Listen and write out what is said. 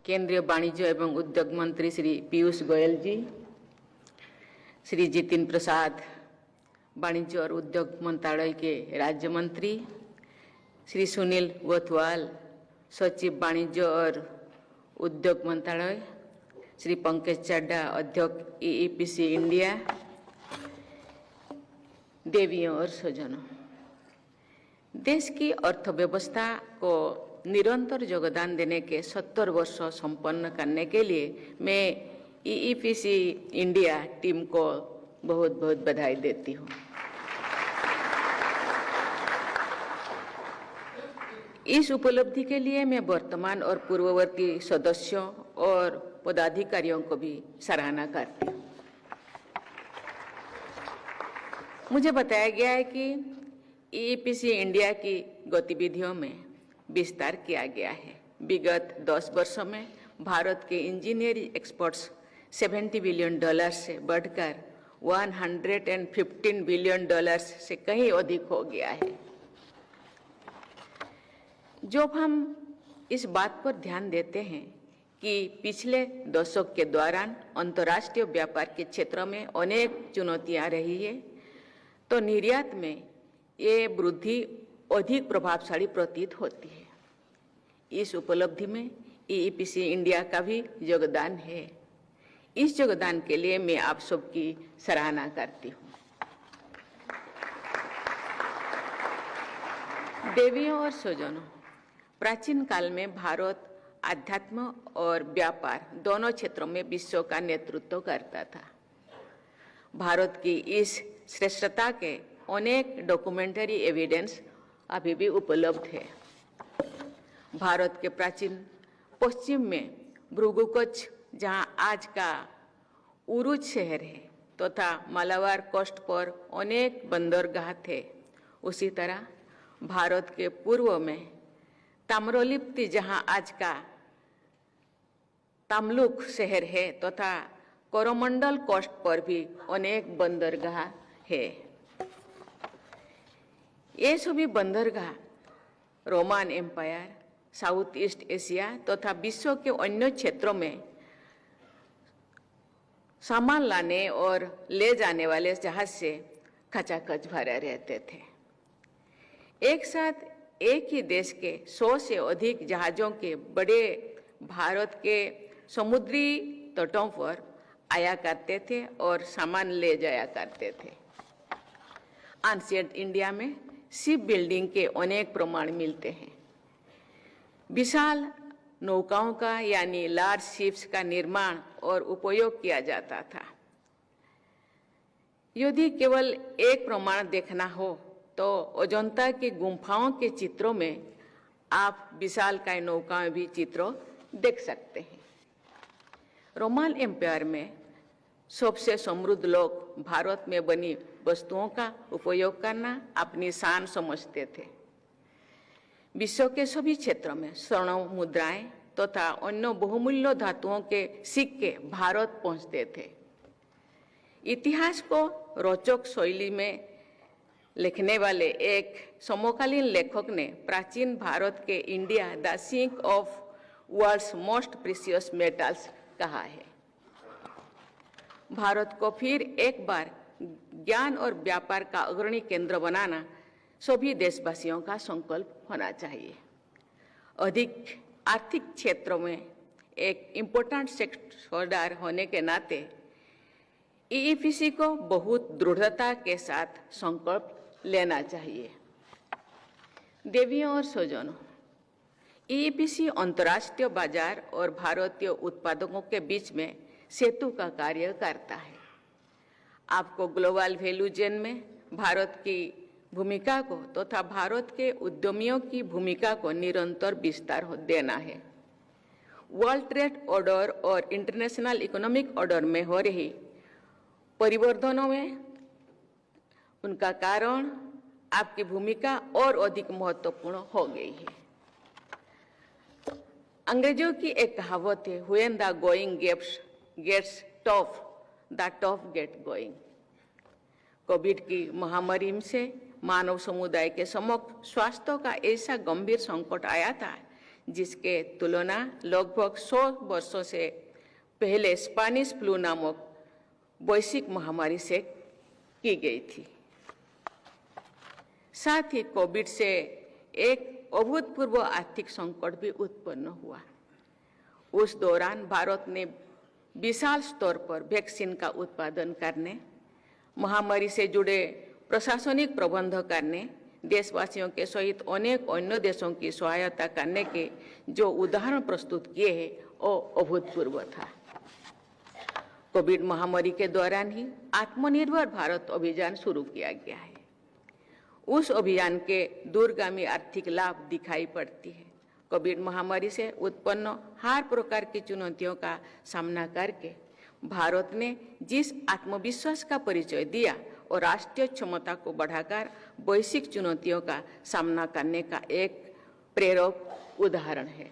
केंद्रीय वाणिज्य एवं उद्योग मंत्री श्री पीयूष गोयल जी, श्री जितेंद्र प्रसाद वाणिज्य और उद्योग मंत्रालय के राज्य मंत्री, श्री सुनील गोथवाल सचिव वाणिज्य और उद्योग मंत्रालय, श्री पंकज चड्डा अध्यक्ष ईईपीसी इंडिया, देवियों और स्वजनों, देश की अर्थव्यवस्था को निरंतर योगदान देने के 70 वर्ष संपन्न करने के लिए मैं ईईपीसी इंडिया टीम को बहुत बहुत बधाई देती हूँ। इस उपलब्धि के लिए मैं वर्तमान और पूर्ववर्ती सदस्यों और पदाधिकारियों को भी सराहना करती हूँ। मुझे बताया गया है कि ईईपीसी इंडिया की गतिविधियों में विस्तार किया गया है। विगत 10 वर्षों में भारत के इंजीनियरिंग एक्सपोर्ट्स $70 बिलियन से बढ़कर $115 बिलियन से कहीं अधिक हो गया है। जब हम इस बात पर ध्यान देते हैं कि पिछले दशक के दौरान अंतर्राष्ट्रीय व्यापार के क्षेत्र में अनेक चुनौतियां रही है, तो निर्यात में ये वृद्धि अधिक प्रभावशाली प्रतीत होती है। इस उपलब्धि में ईईपीसी इंडिया का भी योगदान है। इस योगदान के लिए मैं आप सबकी सराहना करती हूँ। देवियों और स्वजनों, प्राचीन काल में भारत आध्यात्म और व्यापार दोनों क्षेत्रों में विश्व का नेतृत्व करता था। भारत की इस श्रेष्ठता के अनेक डॉक्यूमेंटरी एविडेंस अभी भी उपलब्ध है। भारत के प्राचीन पश्चिम में भृगु कच्छ, जहाँ आज का उरुज शहर है, तथा मालाबार कोस्ट पर अनेक बंदरगाह थे। उसी तरह भारत के पूर्व में ताम्रलिप्ति, जहाँ आज का तमलुक शहर है, तथा कोरोमंडल कोस्ट पर भी अनेक बंदरगाह है। ये सभी बंदरगाह Roman empire, south east Asia तथा विश्व के अन्य क्षेत्रों में सामान लाने और ले जाने वाले जहाज से खचाखच भरे रहते थे। एक साथ एक ही देश के 100 से अधिक जहाजों के बड़े भारत के समुद्री तटों पर आया करते थे और सामान ले जाया करते थे। एंशिएंट इंडिया में शिप बिल्डिंग के अनेक प्रमाण मिलते हैं। विशाल नौकाओं का यानी लार्ज शिप्स का निर्माण और उपयोग किया जाता था। यदि केवल एक प्रमाण देखना हो तो अजंता की गुम्फाओं के चित्रों में आप विशालकाय नौकाओं भी चित्रों देख सकते हैं। रोमन एम्पायर में सबसे समृद्ध लोग भारत में बनी वस्तुओं का उपयोग करना अपनी शान समझते थे। विश्व के सभी क्षेत्रों में स्वर्ण मुद्राएं तथा अन्य बहुमूल्य धातुओं के सिक्के भारत पहुंचते थे। इतिहास को रोचक शैली में लिखने वाले एक समकालीन लेखक ने प्राचीन भारत के India the sink of world's most precious metals कहा है। भारत को फिर एक बार ज्ञान और व्यापार का अग्रणी केंद्र बनाना सभी देशवासियों का संकल्प होना चाहिए। अधिक आर्थिक क्षेत्रों में एक इम्पोर्टेंट सेक्टर होने के नाते ईईपीसी को बहुत दृढ़ता के साथ संकल्प लेना चाहिए। देवियों और स्वजनों, ईईपीसी अंतर्राष्ट्रीय बाजार और भारतीय उत्पादकों के बीच में सेतु का कार्य करता है। आपको ग्लोबल वैल्यू चेन में भारत की भूमिका को तथा भारत के उद्यमियों की भूमिका को निरंतर विस्तार देना है। वर्ल्ड ट्रेड ऑर्डर और इंटरनेशनल इकोनॉमिक ऑर्डर में हो रही परिवर्तनों में उनका कारण आपकी भूमिका और अधिक महत्वपूर्ण हो गई है। अंग्रेजों की एक कहावत है, when the going gets tough the tough get going. Covid की महामारी से मानव समुदाय के समक्ष स्वास्थ्य का ऐसा गंभीर संकट आया था जिसके तुलना लगभग 100 वर्षों से पहले स्पेनिश फ्लू नामक वैश्विक महामारी से की गई थी। साथ ही कोविड से एक अभूतपूर्व आर्थिक संकट भी उत्पन्न हुआ। उस दौरान भारत ने विशाल स्तर पर वैक्सीन का उत्पादन करने, महामारी से जुड़े प्रशासनिक प्रबंध करने, देशवासियों के सहित अनेक अन्य देशों की सहायता करने के जो उदाहरण प्रस्तुत किए हैं वो अभूतपूर्व था। कोविड महामारी के दौरान ही आत्मनिर्भर भारत अभियान शुरू किया गया है। उस अभियान के दूरगामी आर्थिक लाभ दिखाई पड़ती है। कोविड महामारी से उत्पन्न हर प्रकार की चुनौतियों का सामना करके भारत ने जिस आत्मविश्वास का परिचय दिया और राष्ट्रीय क्षमता को बढ़ाकर वैश्विक चुनौतियों का सामना करने का एक प्रेरक उदाहरण है।